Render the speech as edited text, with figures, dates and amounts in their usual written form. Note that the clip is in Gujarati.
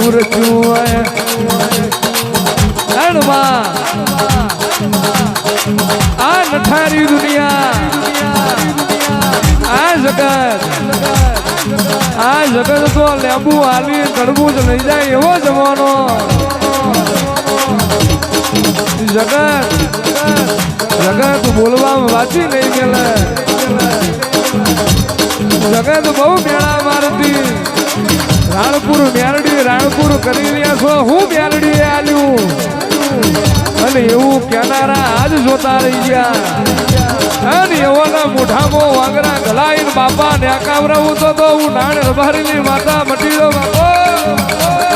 એવું રચ્યું આ નઠારી દુનિયા આ જગત તો લેબુ હાલી તરબૂચ લઈ જાય એવો જવાનો જગત બોલવામાં વાંચી નહીં ગયેલે જગત બહુ મેળા મારતી રાણપુર કરી રહ્યા છો હું મેલડી આલ્યું અને એવું કેનારા આજ જોતા રહી ગયા અને એવાના મોઢામાં વાંગરા ગલાઈને બાપા ને કાવરાવું તો હું નાણ રબારીની માતા મટી દો બાપો